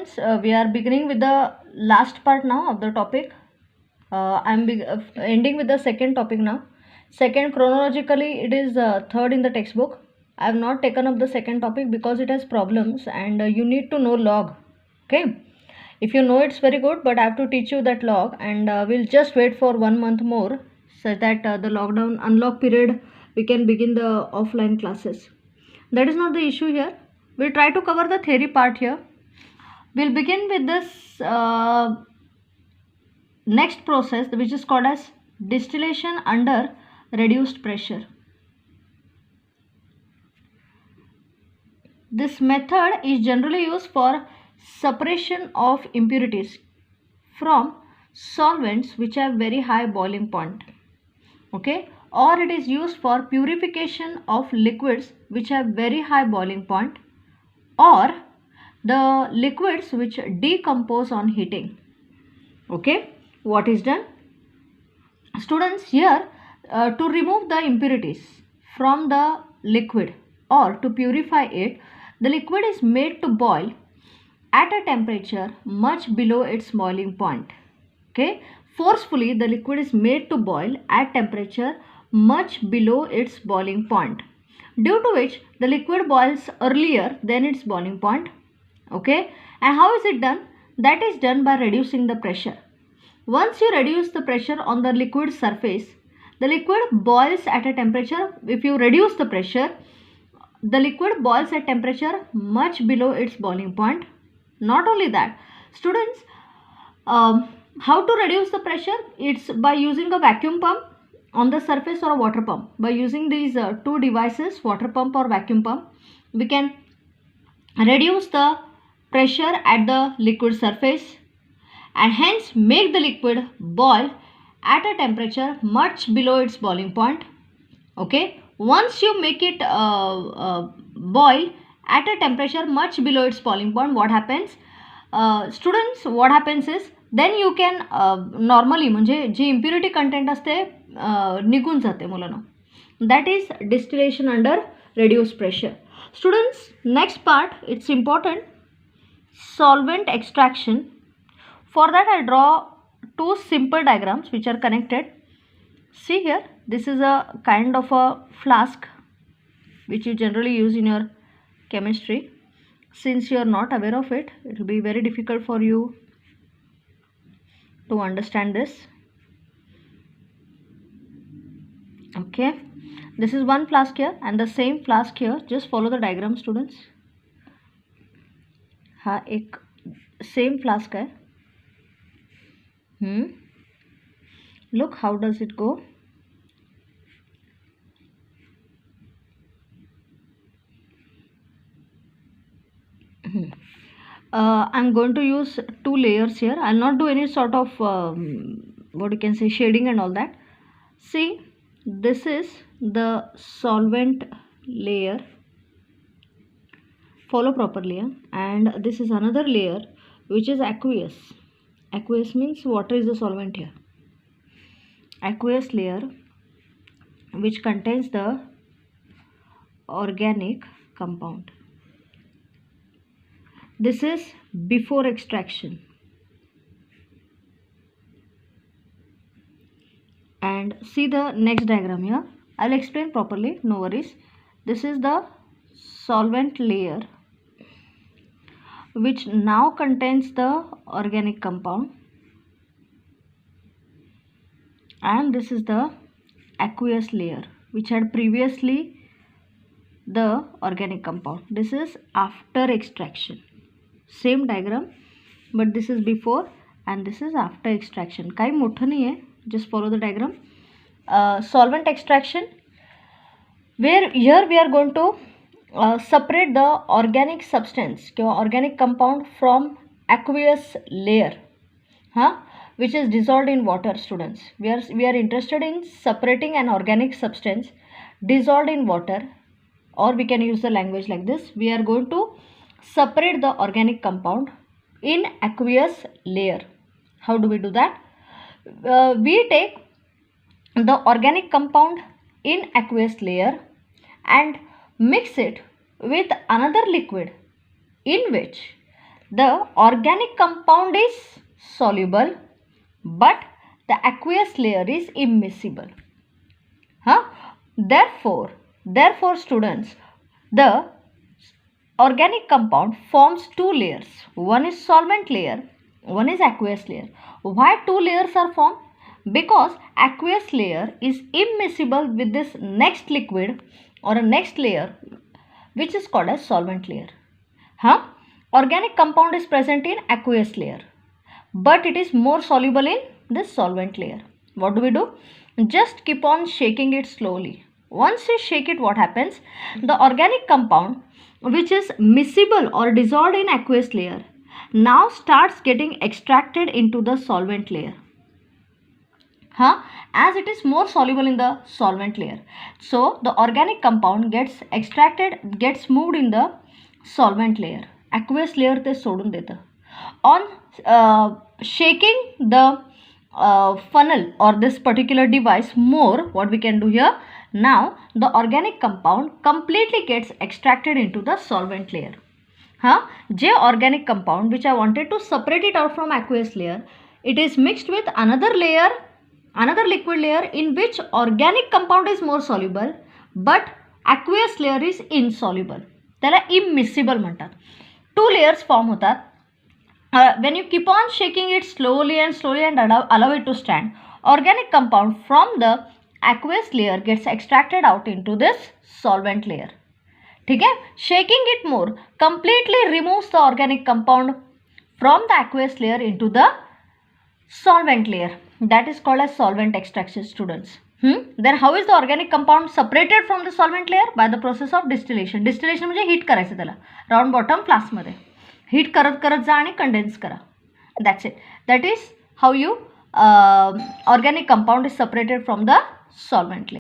students, we are beginning with the last part now of the topic. Ending with the second topic now. Second, chronologically, it is third in the textbook. I have not taken up the second topic because it has problems and you need to know log. Okay. If you know, it's very good, but I have to teach you that log, and we'll just wait for 1 month more so that the lockdown unlock period we can begin the offline classes. That is not the issue here. We'll try to cover the theory part here. We'll begin with this next process, which is called as distillation under reduced pressure. This method is generally used for separation of impurities from solvents which have very high boiling point. Okay, or it is used for purification of liquids which have very high boiling point, or the liquids which decompose on heating. Okay, what is done? Students, here to remove the impurities from the liquid or to purify it, the liquid is made to boil at a temperature much below its boiling point. Okay, forcefully the liquid is made to boil at temperature much below its boiling point, due to which the liquid boils earlier than its boiling point. Okay, and how is it done? That is done by reducing the pressure. Once you reduce the pressure on the liquid surface, the liquid boils at a temperature. If you reduce the pressure, the liquid boils at temperature much below its boiling point. Not only that, students, how to reduce the pressure? It's by using a vacuum pump on the surface or a water pump. By using these two devices, water pump or vacuum pump, we can reduce the pressure at the liquid surface and hence make the liquid boil at a temperature much below its boiling point. Okay, once you make it boil at a temperature much below its boiling point, what happens? Students, what happens is then you can normally म्हणजे जी impurity content असते निघून जाते मुलांना. That is distillation under reduced pressure. Students, next part, it's important, solvent extraction. For that, I draw two simple diagrams which are connected. See here, this is a kind of a flask which you generally use in your chemistry. Since you are not aware of it, it will be very difficult for you to understand this. Okay, this is one flask here and the same flask here. Just follow the diagram, students. हाँ एक same flask है. Look how does it go. I'm going to use two layers here. I'll not do any sort of what you can say shading and all that. See, this is the solvent layer. Follow properly, and this is another layer which is aqueous. Aqueous means water is the solvent here. Aqueous layer which contains the organic compound. This is before extraction. And see the next diagram here. I'll explain properly, no worries. This is the solvent layer which now contains the organic compound, and this is the aqueous layer which had previously the organic compound. This is after extraction. Same diagram, but this is before and this is after extraction. काही मोठं नाही आहे, just follow the diagram. Solvent extraction, where here we are going to separate the organic substance किंवा organic compound from aqueous layer, which is dissolved in water. Students, we are interested in separating an organic substance dissolved in water, or we can use the language like this. We are going to separate the organic compound in aqueous layer. How do we do that? We take the organic compound in aqueous layer and mix it with another liquid in which the organic compound is soluble, but the aqueous layer is immiscible. Therefore students, the organic compound forms two layers. One is solvent layer, one is aqueous layer. Why two layers are formed? Because aqueous layer is immiscible with this next liquid or a next layer, which is called as solvent layer. Organic compound is present in aqueous layer, but it is more soluble in this solvent layer. What do? Just keep on shaking it slowly. Once you shake it, what happens? The organic compound, which is miscible or dissolved in aqueous layer, now starts getting extracted into the solvent layer. As it is more soluble in the solvent layer, so the organic compound gets extracted, gets moved in the solvent layer. Aqueous layer ते सोडून देतं. On shaking the funnel or this particular device more, what we can do here, now the organic compound completely gets extracted into the solvent layer. J organic compound, which I wanted to separate it out from aqueous layer, it is mixed with another layer, another liquid layer in which organic compound is more soluble but aqueous layer is insoluble. त्याला immiscible म्हणतात. Two layers form होतात. When you keep on shaking it slowly and allow it to stand, organic compound from the aqueous layer gets extracted out into this solvent layer. ठीक है? Shaking it more completely removes the organic compound from the aqueous layer into the solvent layer. That is called as solvent extraction, students. Then how is the organic compound separated from the solvent layer? By the process of distillation. Distillation म्हणजे heat करायचं त्याला round bottom फ्लास्कमध्ये heat करत करत जा आणि condense करा. That's it. That is how you organic compound is separated from the solvent layer.